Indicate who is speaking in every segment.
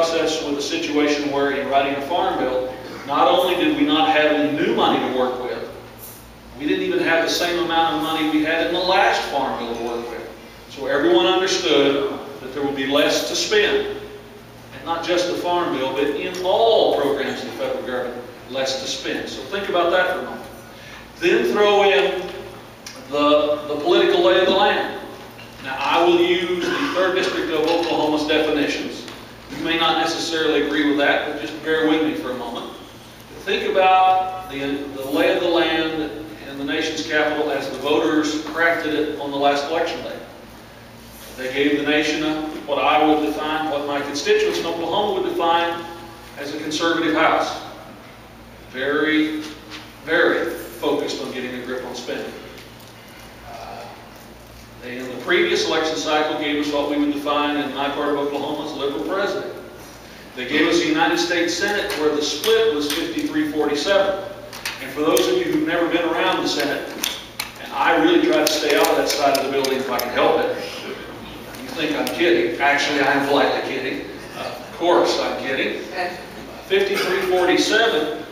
Speaker 1: process with a situation where in writing a farm bill, not only did we not have any new money to work with, we didn't even have the same amount of money we had in the last farm bill to work with. So everyone understood that there would be less to spend. And not just the farm bill, but in all programs of the federal government, less to spend. So think about that for a moment. Then throw in the political lay of the land. Now, I will use the 3rd District of Oklahoma's definitions. You may not necessarily agree with that, but just bear with me for a moment. Think about the lay of the land in the nation's capital as the voters crafted it on the last election day. They gave the nation what I would define, what my constituents in Oklahoma would define as a conservative House. Very, very focused on getting a grip on spending. They, in the previous election cycle, gave us what we would define in my part of Oklahoma as a liberal president. They gave us a United States Senate where the split was 53-47. And for those of you who've never been around the Senate, and I really try to stay out of that side of the building if I can help it. You think I'm kidding. Actually, I am politely kidding. Of course I'm kidding. 53-47,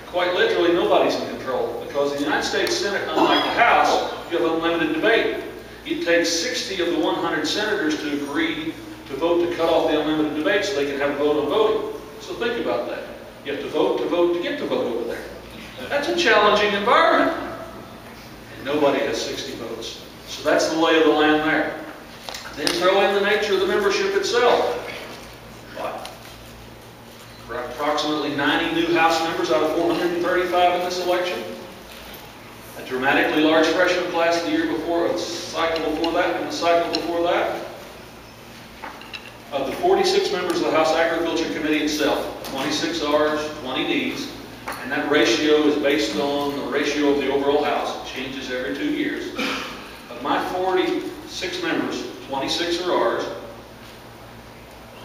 Speaker 1: quite literally nobody's in control. Because in the United States Senate, unlike the House, you have unlimited debate. It takes 60 of the 100 senators to agree to vote to cut off the unlimited debate so they can have a vote on voting. So think about that. You have to vote to get to vote over there. That's a challenging environment. And nobody has 60 votes. So that's the lay of the land there. Then throw in the nature of the membership itself. Approximately 90 new House members out of 435 in this election. A dramatically large freshman class the year before, the cycle before that, and the cycle before that. Of the 46 members of the House Agriculture Committee itself, 26 R's, 20 D's, and that ratio is based on the ratio of the overall House. It changes every 2 years. Of my 46 members, 26 are R's.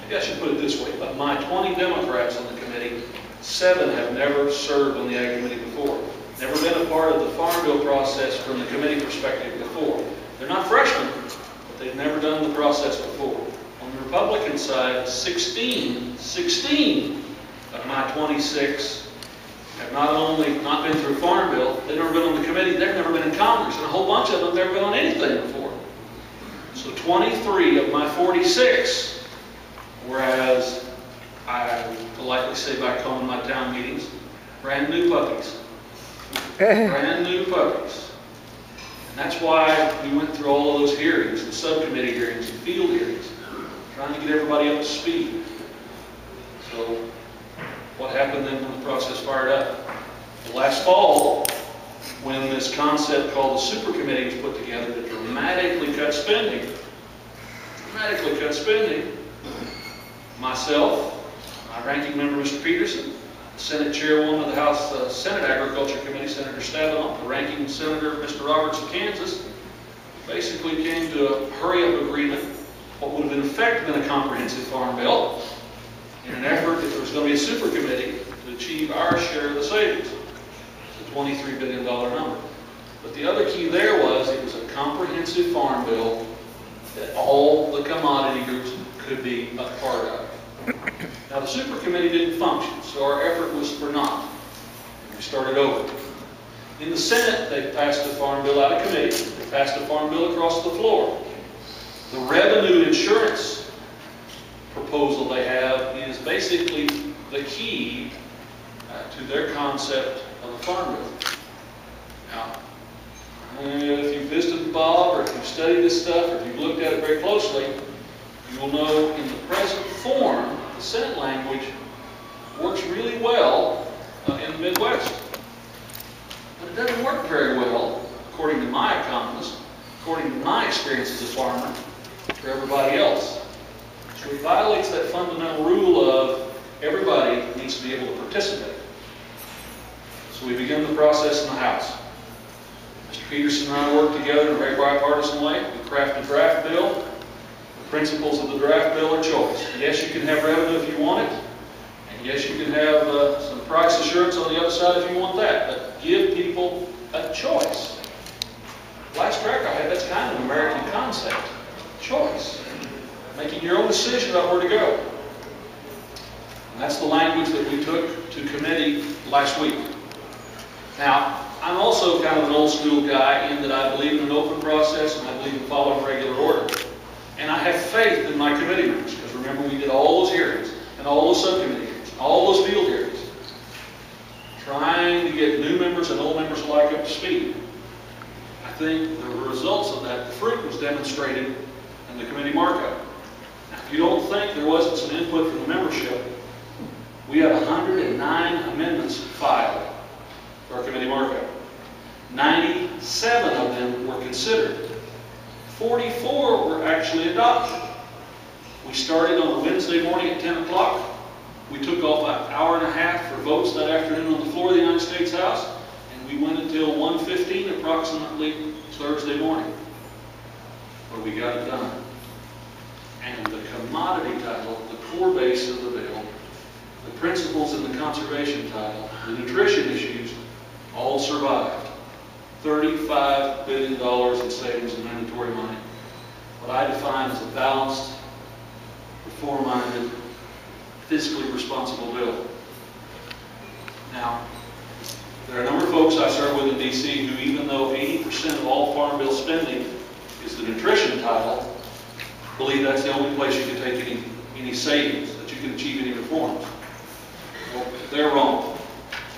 Speaker 1: Maybe I should put it this way. Of my 20 Democrats on the committee, 7 have never served on the Ag Committee before. Never been a part of the Farm Bill process from the committee perspective before. They're not freshmen, but they've never done the process before. On the Republican side, 16 of my 26 have not only not been through Farm Bill, they've never been on the committee, they've never been in Congress, and a whole bunch of them have never been on anything before. So 23 of my 46, whereas I politely say back home in my town meetings, brand new puppies. Brand new puppies. And that's why we went through all of those hearings, the subcommittee hearings, and field hearings, trying to get everybody up to speed. So, what happened then when the process fired up? Well, last fall, when this concept called the super committee was put together to dramatically cut spending, myself, my ranking member, Mr. Peterson, the Senate Chairwoman of the House Senate Agriculture Committee, Senator Stabenow, the Ranking Senator, Mr. Roberts of Kansas, basically came to a hurry-up agreement, what would have in effect been a comprehensive farm bill, in an effort, if there was going to be a super committee, to achieve our share of the savings. It's a $23 billion number. But the other key there was it was a comprehensive farm bill that all the commodity groups could be a part of. Now, the super committee didn't function, so our effort was for naught. We started over. In the Senate, they passed a farm bill out of committee. They passed a farm bill across the floor. The revenue insurance proposal they have is basically the key to their concept of a farm bill. Now, if you've visited Bob, or if you've studied this stuff, or if you've looked at it very closely, you will know in the present form, the Senate language works really well in the Midwest. But it doesn't work very well, according to my economist, according to my experience as a farmer, for everybody else. So it violates that fundamental rule of everybody needs to be able to participate. So we begin the process in the House. Mr. Peterson and I worked together in a very bipartisan way. We crafted a draft bill. The principles of the draft bill are choice. Yes, you can have revenue if you want it. And yes, you can have some price assurance on the other side if you want that. But give people a choice. Last track I had, that's kind of an American concept. Choice. Making your own decision about where to go. And that's the language that we took to committee last week. Now, I'm also kind of an old school guy in that I believe in an open process and I believe in following regular order. And I have faith in my committee members, because remember, we did all those hearings and all those subcommittee hearings, all those field hearings, trying to get new members and old members alike up to speed. I think the results of that, the fruit was demonstrated in the committee markup. Now, if you don't think there wasn't some input from the membership, we had 109 amendments filed for our committee markup. 97 of them were considered. 44 were actually adopted. We started on a Wednesday morning at 10 o'clock. We took off an hour and a half for votes that afternoon on the floor of the United States House, and we went until 1:15 approximately Thursday morning, where we got it done. And the commodity title, the core base of the bill, the principles in the conservation title, the nutrition issues, all survived. $35 billion in savings in mandatory money. What I define as a balanced, reform-minded, fiscally responsible bill. Now, there are a number of folks I serve with in D.C. who, even though 80% of all farm bill spending is the nutrition title, believe that's the only place you can take any savings, that you can achieve any reforms. Well, they're wrong.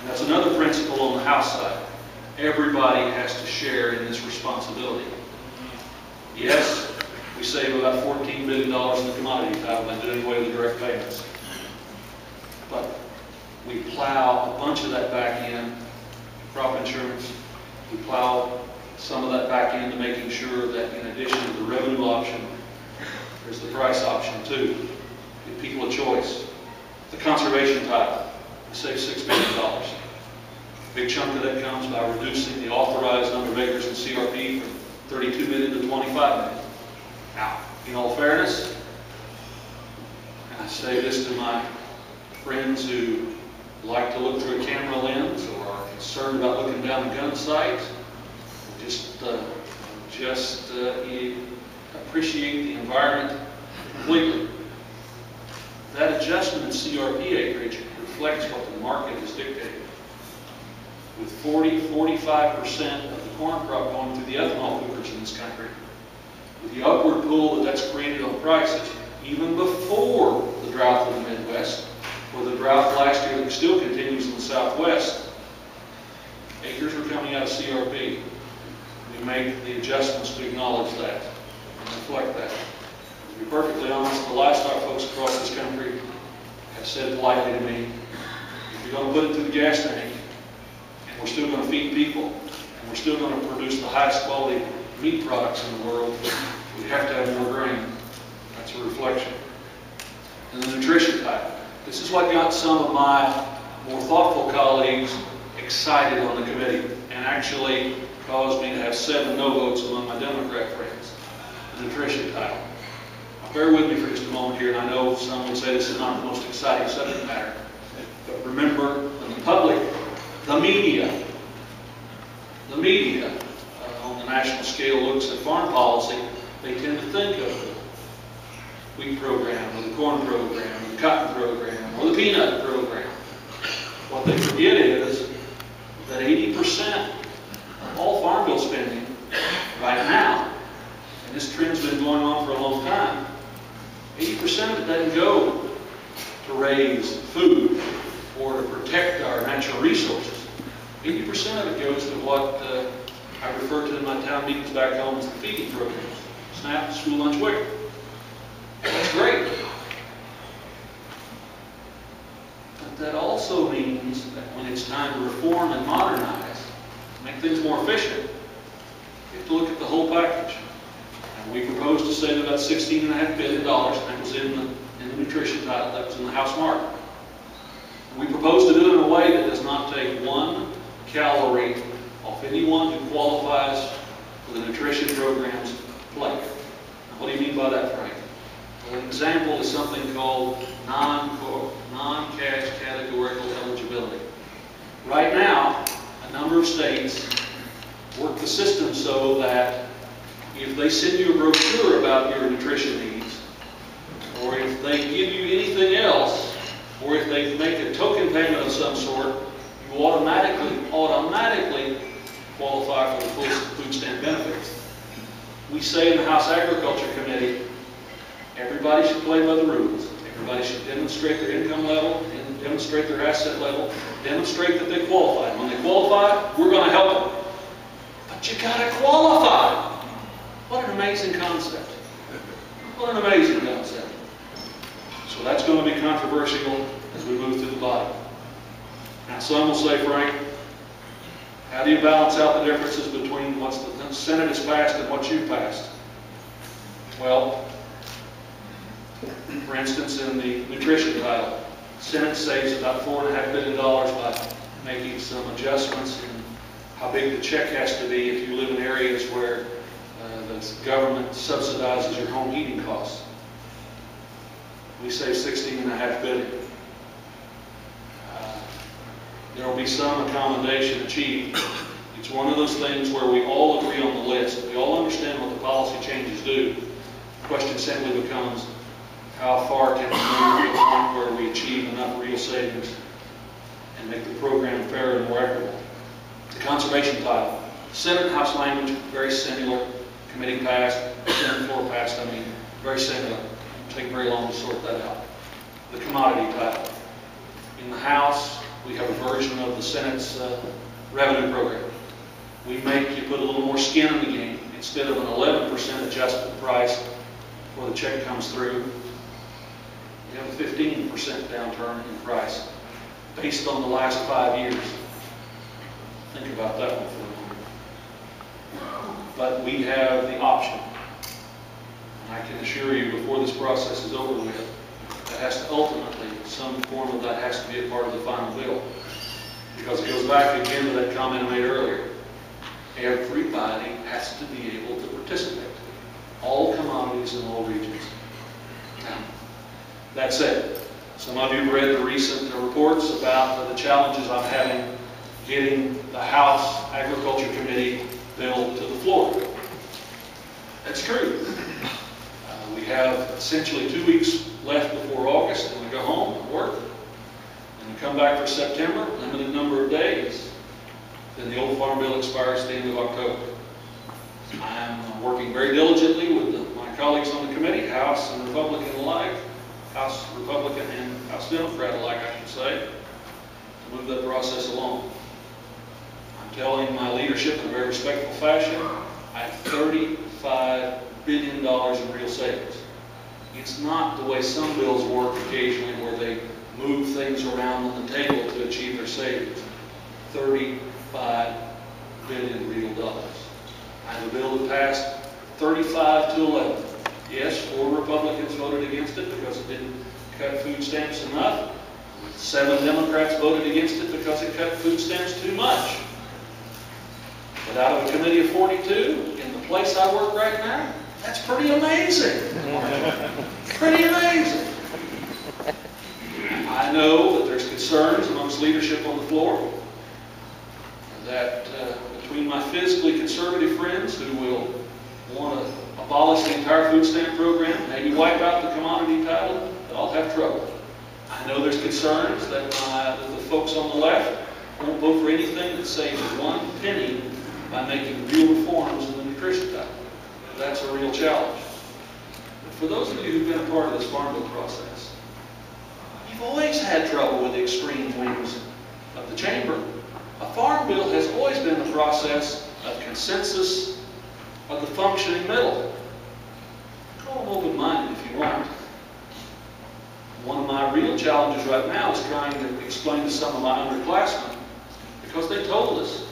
Speaker 1: And that's another principle on the House side. Everybody has to share in this responsibility. Yes, we save about $14 billion in the commodity title by doing away with the direct payments. But we plow a bunch of that back in crop insurance. We plow some of that back into making sure that in addition to the revenue option, there's the price option too. Give people a choice. The conservation title, we save $6 billion. A big chunk of that comes by reducing the authorized number of acres in CRP from 32 million to 25 million. Now, in all fairness, and I say this to my friends who like to look through a camera lens or are concerned about looking down a gun sight, just appreciate the environment completely. That adjustment in CRP acreage reflects what the market has dictated. With 40–45% of the corn crop going through the ethanol cookers in this country, with the upward pull that's created on prices, even before the drought in the Midwest, or the drought last year that still continues in the Southwest, acres are coming out of CRP. We make the adjustments to acknowledge that and reflect that. To be perfectly honest, the livestock folks across this country have said politely to me, if you're going to put it to the gas tank, and we're still going to feed people, and we're still going to produce the highest quality meat products in the world, we have to have more grain. That's a reflection. And the nutrition type. This is what got some of my more thoughtful colleagues excited on the committee and actually caused me to have 7 no votes among my Democrat friends. The nutrition title. Now, bear with me for just a moment here, and I know some would say this is not the most exciting subject matter. But remember, when the public, the media on the national scale looks at farm policy, they tend to think of the wheat program, or the corn program, or the cotton program, or the peanut program. What they forget is that 80% of all farm bill spending right now, and this trend's been going on for a long time, 80% of it doesn't go to raise food or to protect our natural resources. 80% of it goes to what I refer to in my town meetings back home as the feeding programs. SNAP, school lunch WIC. That's great. But that also means that when it's time to reform and modernize, make things more efficient, you have to look at the whole package. And we proposed to save about $16.5 billion, and that was in the nutrition title, that was in the House mark. And we proposed to do it in a way that does not take 1 calorie off anyone who qualifies for the nutrition program's plate. Now, what do you mean by that, Frank? Well, an example is something called non-cash categorical eligibility. Right now, a number of states work the system so that if they send you a brochure about your nutrition needs, or if they give you anything else or if they make a token payment of some sort, you automatically qualify for the full food stamp benefits. We say in the House Agriculture Committee, everybody should play by the rules. Everybody should demonstrate their income level, and demonstrate their asset level, demonstrate that they qualify. And when they qualify, we're going to help them. But you got to qualify. What an amazing concept. What an amazing concept. So that's going to be controversial as we move through the body. Now some will say, Frank, how do you balance out the differences between what the Senate has passed and what you've passed? Well, for instance, in the nutrition title, the Senate saves about $4.5 billion by making some adjustments in how big the check has to be if you live in areas where the government subsidizes your home heating costs. We save $16.5 billion. There will be some accommodation achieved. It's one of those things where we all agree on the list. We all understand what the policy changes do. The question simply becomes, how far can we move to the point where we achieve enough real savings and make the program fairer and more equitable? The conservation title. Senate and House language, very similar. Committee passed, Senate floor passed, very similar. It'll take very long to sort that out. The commodity title. In the House, we have a version of the Senate's revenue program. We make you put a little more skin in the game. Instead of an 11% adjusted price before the check comes through, we have a 15% downturn in price based on the last 5 years. Think about that one for a moment. But we have the option. And I can assure you, before this process is over with, that has to ultimately, some form of that has to be a part of the final bill. Because it goes back again to that comment I made earlier. Everybody has to be able to participate. All commodities in all regions. Now, that said, some of you read the recent reports about the challenges I'm having getting the House Agriculture Committee bill to the floor. That's true. We have essentially 2 weeks left before August, and we go home and work. And we come back for September, limited number of days. Then the old farm bill expires at the end of October. I'm working very diligently with my colleagues on the committee, House and Republican alike, House Republican and House Democrat alike, I should say, to move that process along. I'm telling my leadership in a very respectful fashion, I have $35 billion in real savings. It's not the way some bills work occasionally where they move things around on the table to achieve their savings. 35 billion real dollars. I have a bill that passed 35-11. Yes, 4 Republicans voted against it because it didn't cut food stamps enough. 7 Democrats voted against it because it cut food stamps too much. But out of a committee of 42, in the place I work right now, that's pretty amazing. Pretty amazing. I know that there's concerns amongst leadership on the floor that between my fiscally conservative friends who will want to abolish the entire food stamp program, maybe wipe out the commodity title, that I'll have trouble. I know there's concerns that the folks on the left won't vote for anything that saves 1 penny by making real reforms in the nutrition title. That's a real challenge. But for those of you who've been a part of this farm bill process, you've always had trouble with the extreme wings of the chamber. A farm bill has always been the process of consensus of the functioning middle. Call them open-minded if you want. One of my real challenges right now is trying to explain to some of my underclassmen, because they told us,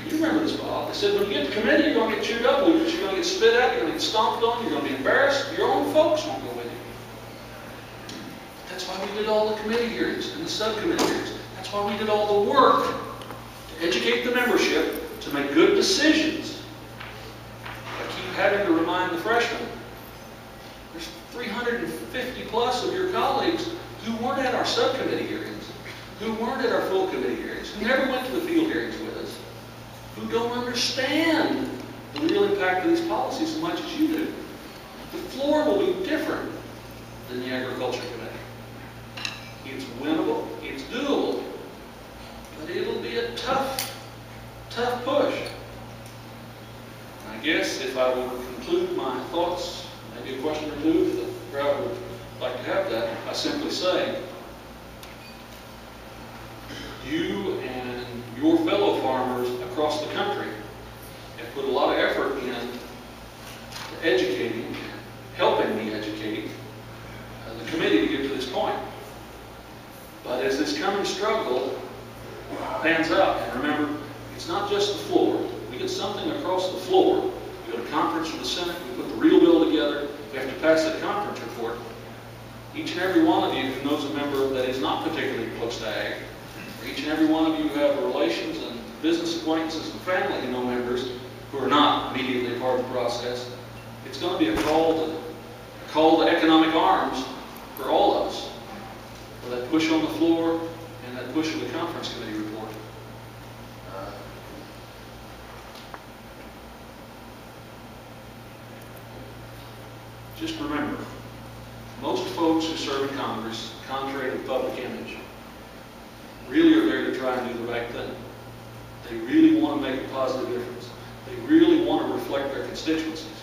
Speaker 1: you remember this, Bob, they said when you get to committee, you're going to get chewed up with it, you're going to get spit at, you're going to get stomped on, you're going to be embarrassed, your own folks won't go with you. That's why we did all the committee hearings and the subcommittee hearings. That's why we did all the work to educate the membership to make good decisions. I keep having to remind the freshmen, there's 350 plus of your colleagues who weren't at our subcommittee hearings, who weren't at our full committee hearings, who never went to the field hearings with us, who don't understand the real impact of these policies as much as you do. The floor will be different than the Agriculture Committee. it's winnable, it's doable, but it'll be a tough push. I guess if I would conclude my thoughts, maybe a question or two, if the crowd would like to have that, I simply say, you and your fellow farmers across the country have put a lot of effort in educating, helping me educate the committee to get to this point. But as this coming struggle pans out, and remember, it's not just the floor. We get something across the floor. We go to conference with the Senate, we put the real bill together, we have to pass that conference report. Each and every one of you who knows a member that is not particularly close to ag, or each and every one of you who have relations and business acquaintances and family who know members who are not immediately part of the process, it's going to be a call to economic arms for all of us, for that push on the floor and that push of the conference committee report. Just remember, most folks who serve in Congress, contrary to public image, really are there to try and do the right thing. They really want to make a positive difference. They really want to reflect their constituencies.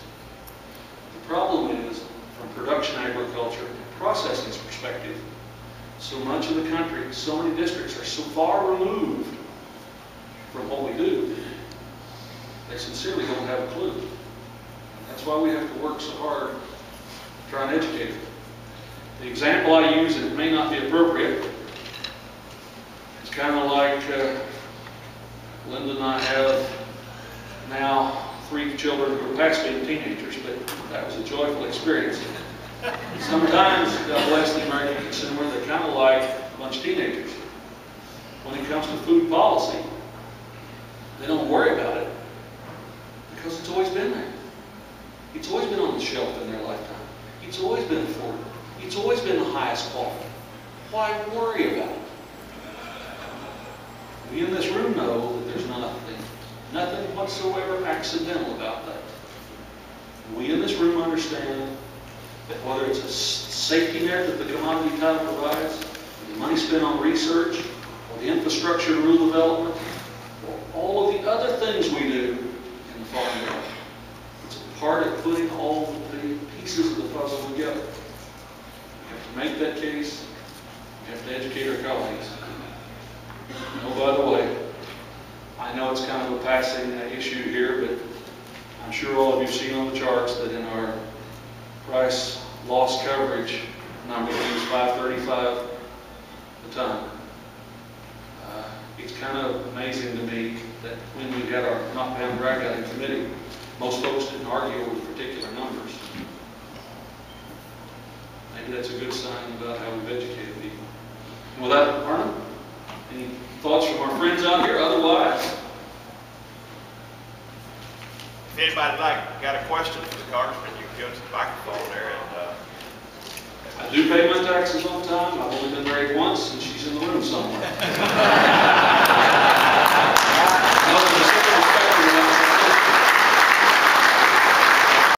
Speaker 1: The problem is, from production agriculture and processing's perspective, so much of the country, so many districts are so far removed from what we do, they sincerely don't have a clue. And that's why we have to work so hard to try and educate them. The example I use, and it may not be appropriate, it's kind of like Linda and I have now 3 children who are past being teenagers, but that was a joyful experience. Sometimes, God bless the American consumer, they're kind of like a bunch of teenagers. When it comes to food policy, they don't worry about it because it's always been there. It's always been on the shelf in their lifetime. It's always been affordable. It's always been the highest quality. Why worry about it? We in this room know that there's nothing whatsoever accidental about that. We in this room understand that whether it's a safety net that the commodity title provides, or the money spent on research, or the infrastructure and rural development, or all of the other things we do in the farm bill, it's a part of putting all the pieces of the puzzle together. We have to make that case. We have to educate our colleagues. Oh, by the way, I know it's kind of a passing issue here, but I'm sure all of you have seen on the charts that in our price loss coverage number, we use $5.35 a ton. It's kind of amazing to me that when we had our knockdown drag-out committee, most folks didn't argue over particular numbers. Maybe that's a good sign about how we've educated people. And with that, Arnon, any thoughts from our friends out here? Otherwise,
Speaker 2: if anybody got a question for the congressman, you can go to the microphone there. And
Speaker 1: I do pay my taxes on time. I've only been married once, and she's in the room somewhere.